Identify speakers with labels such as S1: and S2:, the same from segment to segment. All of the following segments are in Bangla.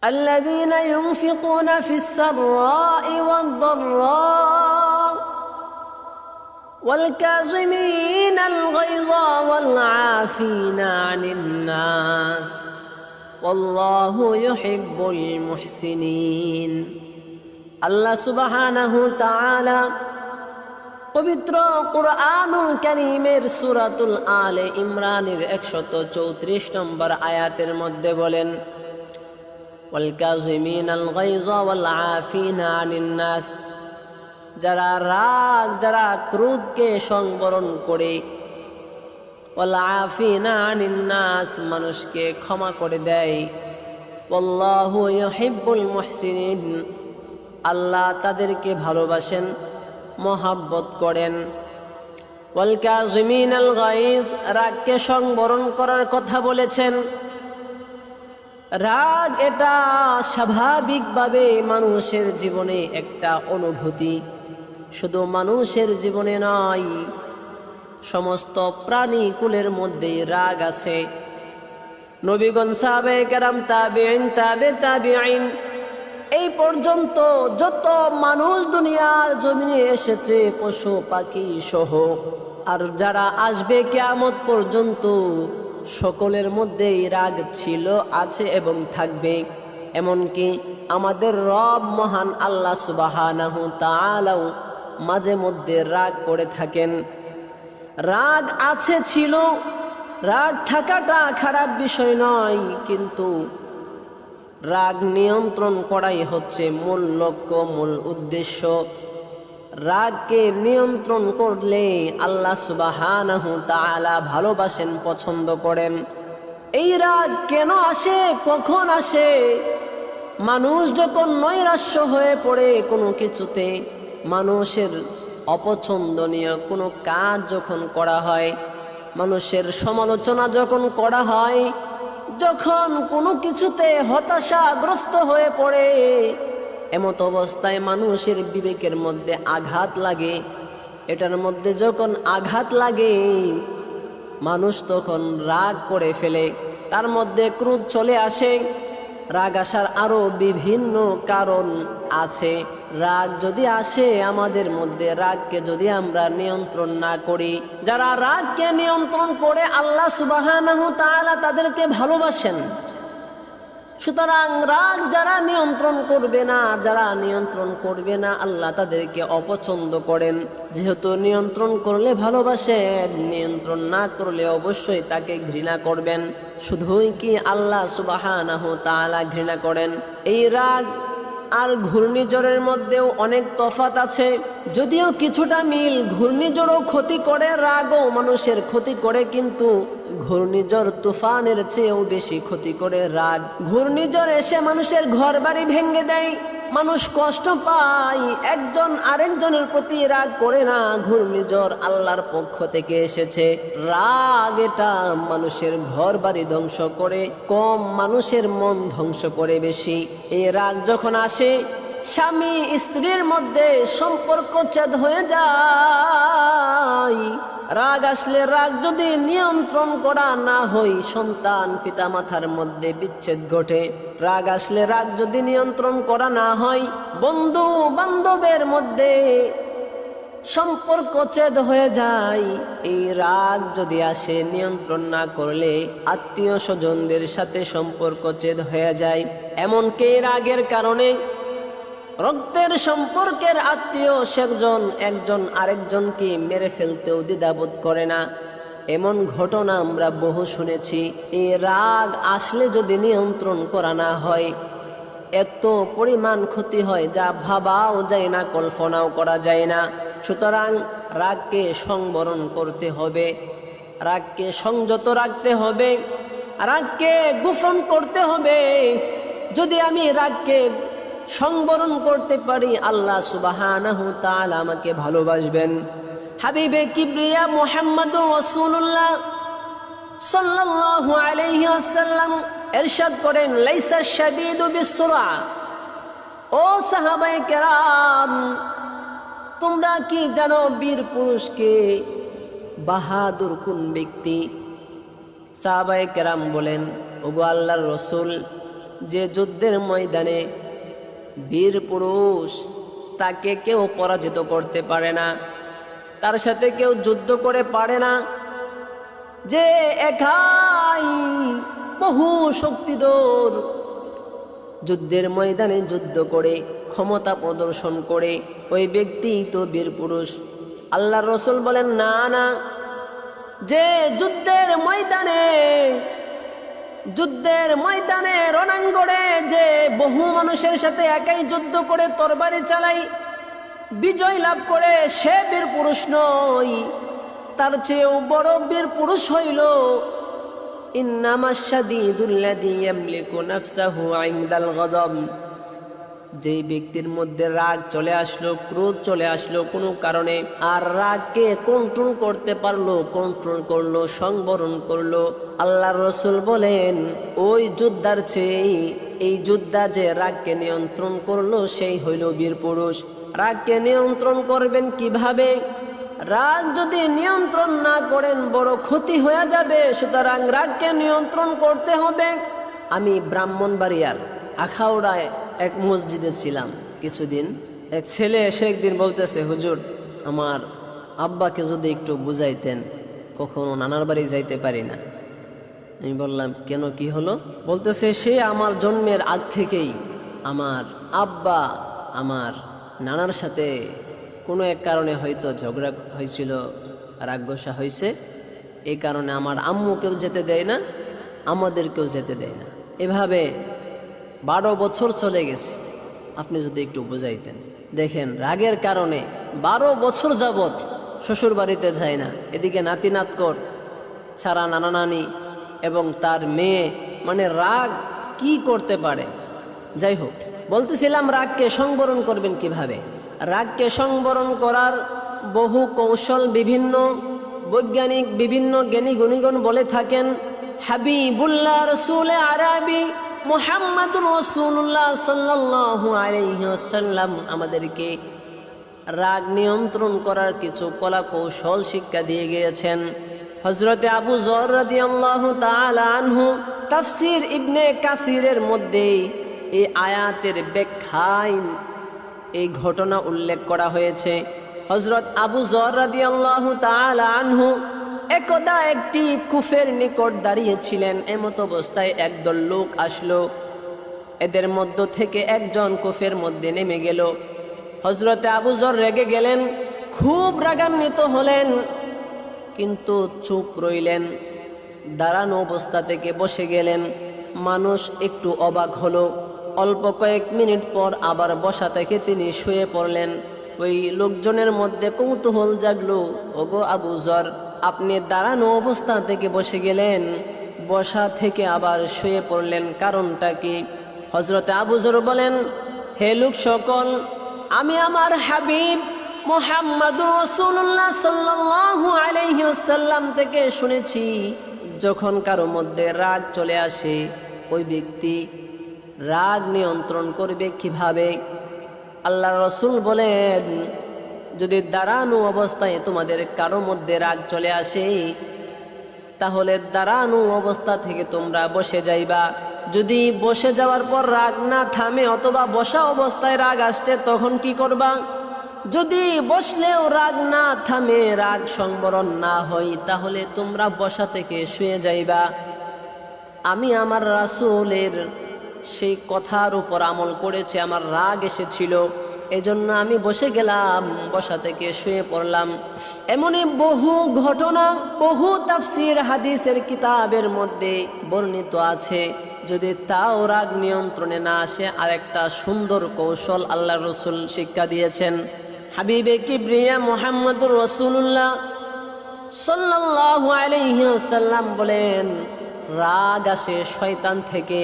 S1: الذين ينفقون في السراء والضراء والكاظمين الغيظ والعافين عن الناس والله يحب المحسنين। আল্লাহ সুবহানাহু তাআলা পবিত্র কুরআনুল কারীমের সূরাতুল আলে ইমরানের 134 নম্বর আয়াতের মধ্যে বলেন, ওয়াল কাযিমিনাল গায়যা ওয়াল আফিনা আনিন নাস, যারা ক্রোধকে সংবরণ করে, ওয়াল আফিনা আনিন নাস, মানুষকে ক্ষমা করে দেয়, আল্লাহু ইউহিব্বুল মুহসিনিন, আল্লাহ তাদেরকে ভালোবাসেন, মহাব্বত করেন। ওয়াল কাযিমিনাল গায়জ, রাগকে সংবরণ করার কথা বলেছেন। রাগ এটা স্বাভাবিকভাবে মানুষের জীবনে একটা অনুভূতি, শুধু মানুষের জীবনে নয়, সমস্ত প্রাণী কুলের মধ্যেই রাগ আছে। নবীগণ, সাহাবায়ে কেরাম, তাবিঈন, তাবিঈন, এই পর্যন্ত যত মানুষ দুনিয়ার জমিনে এসেছে, পশু পাখি সহ, আর যারা আসবে কিয়ামত পর্যন্ত, সকলের মধ্যেই রাগ ছিল, আছে এবং থাকবে। এমনকি আমাদের রব মহান আল্লাহ সুবহানাহু তাআলাও মাঝে মধ্যে রাগ করে থাকেন। রাগ আছে, ছিল, রাগ থাকাটা খারাপ বিষয় নয়, কিন্তু রাগ নিয়ন্ত্রণ করাই হচ্ছে মূল লক্ষ্য, মূল উদ্দেশ্য। রাগকে নিয়ন্ত্রণ করলে আল্লাহ সুবহানাহু তাআলা ভালোবাসেন, পছন্দ করেন। এই রাগ কেন আসে, কখন আসে? মানুষ যখন নৈরাশ্য হয়ে পড়ে কোনো কিছুতে, মানুষের অপছন্দনীয় কোনো কাজ যখন করা হয়, মানুষের সমালোচনা যখন করা হয়, যখন কোনো কিছুতে হতাশাগ্রস্ত হয়ে পড়ে, এমত অবস্থায় মানুষের বিবেকের মধ্যে আঘাত লাগে। এটার মধ্যে যখন আঘাত লাগে, মানুষ তখন রাগ করে ফেলে, তার মধ্যে ক্রোধ চলে আসে। রাগ আসার আরো বিভিন্ন কারণ আছে। রাগ যদি আসে আমাদের মধ্যে, রাগকে যদি আমরা নিয়ন্ত্রণ না করি, যারা রাগকে নিয়ন্ত্রণ করে আল্লাহ সুবহানাহু তাআলা তাদেরকে ভালোবাসেন। সুতরাং রাগ যারা নিয়ন্ত্রণ করবে না, আল্লাহ তাদেরকে অপছন্দ করেন। যেহেতু নিয়ন্ত্রণ করলে ভালোবাসেন, নিয়ন্ত্রণ না করলে অবশ্যই তাকে ঘৃণা করবেন। শুধুই কি আল্লাহ সুবহানাহু তাআলা ঘৃণা করেন? এই রাগ আর ঘূর্ণিঝড়ের মধ্যেও অনেক তফাৎ আছে, যদিও কিছুটা মিল। ঘূর্ণিঝড়ও ক্ষতি করে, রাগও মানুষের ক্ষতি করে, কিন্তু ঘূর্ণিঝড় তুফানের চেয়েও বেশি ক্ষতি করে রাগ। ঘূর্ণিঝড় এসে মানুষের ঘর বাড়ি ভেঙে দেয়, মানুষ কষ্ট পায়, একজন আরেকজনের প্রতি রাগ করে না। ঘূর্ণিঝড় আল্লাহর পক্ষ থেকে এসেছে। রাগ এটা মানুষের ঘর বাড়ি ধ্বংস করে কম, মানুষের মন ধ্বংস করে বেশি। এই রাগ যখন আসে, স্বামী স্ত্রীর মধ্যে সম্পর্ক ছেদ হয়ে যায়। রাগ আসলে, রাগ যদি নিয়ন্ত্রণ করা না হয়, সন্তান পিতামাতার মধ্যে বিচ্ছেদ ঘটে। রাগ আসলে, রাগ যদি নিয়ন্ত্রণ করা না হয়, বন্ধু বান্ধবের মধ্যে সম্পর্ক ছেদ হয়ে যায়। এই রাগ যদি আসে, নিয়ন্ত্রণ না করলে আত্মীয় স্বজনদের সাথে সম্পর্ক ছেদ হয়ে যায়। এমনকি রাগের কারণে রক্তের সম্পর্কের আত্মীয় সেজন একজন আরেকজনকে মেরে ফেলতেও দ্বিধাবোধ করে না। এমন ঘটনা আমরা বহু শুনেছি। এই রাগ আসলে যদি নিয়ন্ত্রণ করা না হয়, এত পরিমাণ ক্ষতি হয় যা ভাবাও যায় না, কল্পনাও করা যায় না। সুতরাং রাগকে সংবরণ করতে হবে, রাগকে সংযত রাখতে হবে, রাগকে গোপন করতে হবে। যদি আমি রাগকে সংবরণ করতে পারি, আল্লাহ সুবহানাহু তাআলা আমাকে ভালোবাসবেন। হাবিবে কিবরিয়া মুহাম্মদুর রাসূলুল্লাহ সাল্লাল্লাহু আলাইহি ওয়াসাল্লাম ইরশাদ করেন, লাইসা শাদীদু বিসসুরা। ও সাহাবায়ে কেরাম, তোমরা কি জানো বীর পুরুষকে, বাহাদুর কোন ব্যক্তি? সাহাবায়ে কেরাম বলেন, ওগো আল্লাহর রাসূল, যে যুদ্ধের ময়দানে বীর পুরুষ, তাকে কেউ পরাজিত করতে পারে না, তার সাথে কেউ যুদ্ধ করে পারে না, যে একাই বহু শক্তিধর যুদ্ধের ময়দানে যুদ্ধ করে ক্ষমতা প্রদর্শন করে ওই ব্যক্তি তো বীর পুরুষ। আল্লাহর রাসূল বলেন, না না, যে যুদ্ধের ময়দানে রণাঙ্গনে যে বহু মানুষের সাথে একাই যুদ্ধ করে তরবারি চালাই বিজয় লাভ করে, সে বীর পুরুষ নয়, তার চেয়েও বড় বীর পুরুষ হইল ইন্নামাশ শাদীদুল্লাযী ইয়ামলিকু নাফসাহু ইনদাল গদব। যেই ব্যক্তির মধ্যে রাগ চলে আসলো, ক্রোধ চলে আসলো কোনো কারণে, আর রাগকে কন্ট্রোল করতে পারলো, কন্ট্রোল করলো, সংবরণ করলো, আল্লাহর রাসূল বলেন ওই যোদ্ধার চেয়ে এই যোদ্ধা যে রাগকে নিয়ন্ত্রণ করলো সেই হইল বীর পুরুষ। রাগকে নিয়ন্ত্রণ করবেন কিভাবে? রাগ যদি নিয়ন্ত্রণ না করেন বড় ক্ষতি হয়ে যাবে, সুতরাং রাগকে নিয়ন্ত্রণ করতে হবে। আমি ব্রাহ্মণবাড়িয়ার আখাউড়ায় এক মসজিদে ছিলাম কিছুদিন। এক ছেলে এসে একদিন বলতেছে, হুজুর আমার আব্বাকে যদি একটু বুঝাইতেন, কখনো নানার বাড়ি যাইতে পারি না। আমি বললাম, কেন, কি হলো? বলতেছে, সে আমার জন্মের আগ থেকেই আমার আব্বা আমার নানার সাথে কোনো এক কারণে হয়তো ঝগড়া হয়েছিল, রাগগোসা হয়েছে, এই কারণে আমার আম্মুকেও যেতে দেয় না, আমাদেরকেও যেতে দেয় না। এভাবে 12 বছর চলে গেছে। আপনি যদি একটু বুঝাইতেন। দেখেন, রাগের কারণে 12 বছর যাবৎ শ্বশুর বাড়িতে যায় না, এদিকে নাতি নাতকর ছাড়া নানা নানি এবং তার মেয়ে, মানে রাগ কি করতে পারে। যাই হোক, বলতেছিলাম রাগকে সংবরণ করবেন কিভাবে। রাগকে সংবরণ করার বহু কৌশল বিভিন্ন বৈজ্ঞানিক, বিভিন্ন জ্ঞানী গুণীগণ বলে থাকেন। হাবিবুল্লাহ রাসূল আরবি মুহাম্মদুর রাসূলুল্লাহ সাল্লাল্লাহু আলাইহি ওয়াসাল্লাম আমাদেরকে রাগ নিয়ন্ত্রণ করার কিছু কলা কৌশল শিক্ষা দিয়ে গিয়েছেন। হযরতে আবু যর রাদিয়াল্লাহু তাআলা আনহু তাফসীর ইবনে কাসিরের মধ্যে এই আয়াতের ব্যাখ্যায় এই ঘটনা উল্লেখ করা হয়েছে। হযরত আবু যর রাদিয়াল্লাহু তাআলা আনহু একদা একটি কূপের নিকট দাঁড়িয়েছিলেন। এমত অবস্থায় একদল লোক আসলো, এদের মধ্য থেকে একজন কূপের মধ্যে নেমে গেল। হযরতে আবু যর রেগে গেলেন, খুব রাগান্বিত হলেন, কিন্তু চুপ রইলেন, দাঁড়ানো অবস্থা থেকে বসে গেলেন। মানুষ একটু অবাক হলো। অল্প কয়েক মিনিট পর আবার বসা থেকে তিনি শুয়ে পড়লেন। ওই লোকজনের মধ্যে কৌতূহল জাগলো, ওগো আবু যর, আপনি দাঁড়ানো অবস্থা থেকে বসে গেলেন, বসা থেকে আবার শুয়ে পড়লেন, কারণটা কি? হযরতে আবু যর বলেন, হে লোক সকল, আমি আমার হাবিব মুহাম্মদুর রাসূলুল্লাহ সাল্লাল্লাহু আলাইহি ওয়াসাল্লাম থেকে শুনেছি, যখন কারো মধ্যে রাগ চলে আসে ওই ব্যক্তি রাগ নিয়ন্ত্রণ করবে কিভাবে। আল্লাহর রাসূল বলেন, যদি দাঁড়ানো অবস্থায় তোমাদের কারো মধ্যে রাগ চলে আসে, তাহলে দাঁড়ানো অবস্থা থেকে তোমরা বসে যাইবা। যদি বসে যাওয়ার পর রাগ না থামে অথবা বসা অবস্থায় রাগ আসছে, তখন কি করবা? যদি বসলেও রাগ না থামে, রাগ সংবরণ না হয়, তাহলে তোমরা বসা থেকে শুয়ে যাইবা। আমি আমার রাসূলের সেই কথার উপর আমল করেছি, আমার রাগ এসেছিল, এজন্য আমি বসে গেলাম, বসা থেকে শুয়ে পড়লাম। এমনই বহু ঘটনা বহু তাফসীর হাদিসের কিতাবের মধ্যে বর্ণিত আছে। যদি তাও রাগ নিয়ন্ত্রণে না আসে, আরেকটা সুন্দর কৌশল আল্লাহর রাসূল শিক্ষা দিয়েছেন। হাবিবে কিবরিয়া মুহাম্মদুর রাসূলুল্লাহ সাল্লাল্লাহু আলাইহি ওয়াসাল্লাম বলেন, রাগ আসে শয়তান থেকে,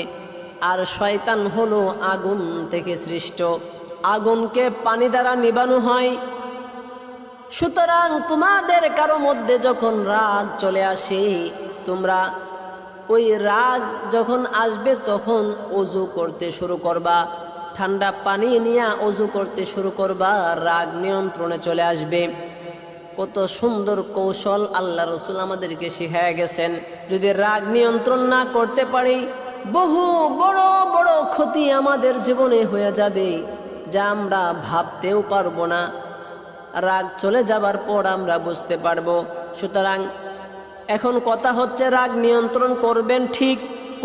S1: আর শয়তান হলো আগুন থেকে সৃষ্ট। আগুনকে পানি দ্বারা নিবানো হয়। সুতরাং তোমাদের কারো মধ্যে যখন রাগ চলে আসে, তোমরা ওই রাগ যখন আসবে তখন ওযু করতে শুরু করবা, ঠান্ডা পানি নিয়ে ওযু করতে শুরু করবা, রাগ নিয়ন্ত্রণে চলে আসবে। কত সুন্দর কৌশল আল্লাহ রাসূল আমাদেরকে শিখিয়ে গেছেন। যদি রাগ নিয়ন্ত্রণ না করতে পারি, বহু বড় বড় ক্ষতি আমাদের জীবনে হয়ে যাবে যা আমরা ভাবতেও পারবো না। রাগ চলে যাবার পর আমরা বুঝতে পারবো। সুতরাং এখন কথা হচ্ছে, রাগ নিয়ন্ত্রণ করবেন ঠিক,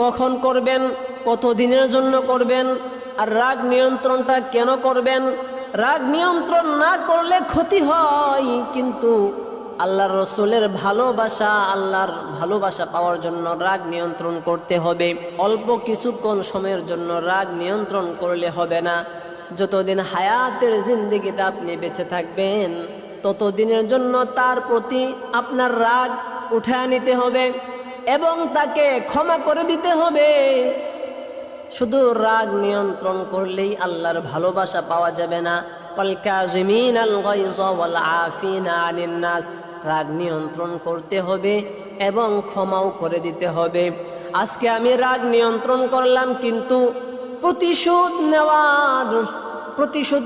S1: কখন করবেন, কতদিনের জন্য করবেন, আর রাগ নিয়ন্ত্রণটা কেন করবেন। রাগ নিয়ন্ত্রণ না করলে ক্ষতি হয়, কিন্তু আল্লাহর রসুলের ভালোবাসা, আল্লাহর ভালোবাসা পাওয়ার জন্য রাগ নিয়ন্ত্রণ করতে হবে। অল্প কিছুক্ষণ সময়ের জন্য রাগ নিয়ন্ত্রণ করলে হবে না। যতদিন হায়াতের জিন্দেগিতে আপনি বেঁচে থাকবেন, ততদিনের জন্য তার প্রতি আপনার রাগ উঠায় নিতে হবে এবং তাকে ক্ষমা করে দিতে হবে। শুধু রাগ নিয়ন্ত্রণ করলেই আল্লাহর ভালোবাসা পাওয়া যাবে না। ওয়াল কাযিমিনাল গায়য ওয়াল আফিনা আনিন নাস, রাগ নিয়ন্ত্রণ করতে হবে এবং ক্ষমাও করে দিতে হবে। আজকে আমি রাগ নিয়ন্ত্রণ করলাম, কিন্তু প্রতিশোধ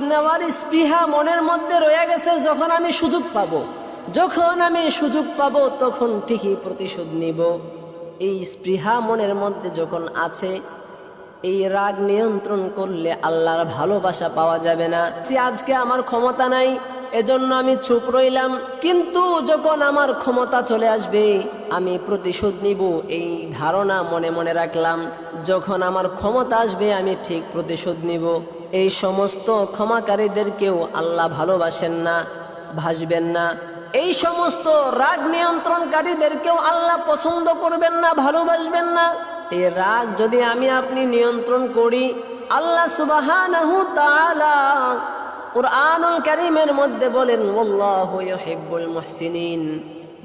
S1: নেওয়ার স্পৃহা মনের মধ্যে রয়ে গেছে। যখন আমি সুযোগ পাবো তখন ঠিকই প্রতিশোধ নিব, এই স্পৃহা মনের মধ্যে যখন আছে, এই রাগ নিয়ন্ত্রণ করলে আল্লাহর ভালোবাসা পাওয়া যাবে না। আজকে আমার ক্ষমতা নাই, এজন্য আমি চুপ রইলাম, কিন্তু যখন আমার ক্ষমতা চলে আসবে আমি প্রতিশোধ নিব, এই ধারণা মনে মনে রাখলাম। যখন আমার ক্ষমতা আসবে আমি ঠিক প্রতিশোধ নিব। এই সমস্ত ক্ষমাকারীদেরকেও আল্লাহ ভালোবাসেন না, ভাসবেন না। এই সমস্ত রাগ নিয়ন্ত্রণকারীদেরকেও আল্লাহ পছন্দ করবেন না, ভালোবাসবেন না। এই রাগ যদি আমি আপনি নিয়ন্ত্রণ করি, আল্লাহ সুবহানাহু তাআলা কুরআনুল কারীমের মধ্যে বলেন, ওয়াল্লাহু ইউহিব্বুল মুহসিনিন,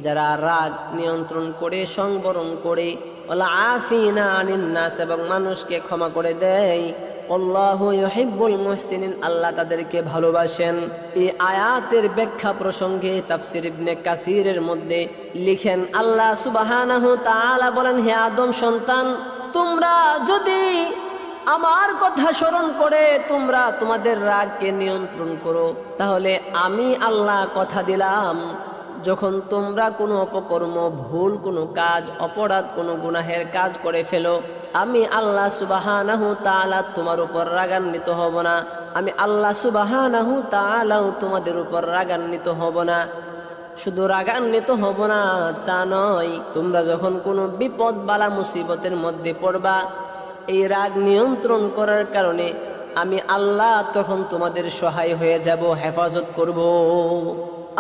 S1: যারা রাগ নিয়ন্ত্রণ করে, সংবরণ করে, ওয়াল আফিনা আনিন নাস, এবং মানুষকে ক্ষমা করে দেয়, আল্লাহু ইউহিব্বুল মুহসিনিন, আল্লাহ তাদেরকে ভালোবাসেন। এই আয়াতের ব্যাখ্যা প্রসঙ্গে তাফসীর ইবনে কাসিরের মধ্যে লিখেন, আল্লাহ সুবহানাহু তাআলা বলেন, হে আদম সন্তান, তোমরা যদি আমার কথা স্মরণ করে তোমরা তোমাদের রাগকে নিয়ন্ত্রণ করো, তাহলে আমি আল্লাহ কথা দিলাম, যখন তোমরা কোনো অপকর্ম, ভুল কোনো কাজ, অপরাধ, কোনো গুনাহের কাজ করে ফেলো, আমি আল্লাহ সুবহানাহু তাআলা তোমার উপর রাগান্বিত হব না। আমি আল্লাহ সুবহানাহু তাআলাও তোমাদের উপর রাগান্বিত হব না। শুধু রাগান্বিত হব না তা নয়, তোমরা যখন কোনো বিপদ বালা মুসিবতের মধ্যে পড়বা, এই রাগ নিয়ন্ত্রণ করার কারণে আমি আল্লাহ তখন তোমাদের সহায় হয়ে যাব, হেফাজত করব।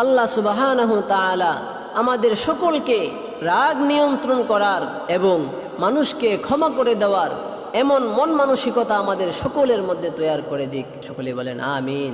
S1: আল্লাহ সুবহানাহু তাআলা আমাদের সকলকে রাগ নিয়ন্ত্রণ করার এবং মানুষকে ক্ষমা করে দেওয়ার এমন মন মানসিকতা আমাদের সকলের মধ্যে তৈরি করে দিক। সকলে বলেন আমিন।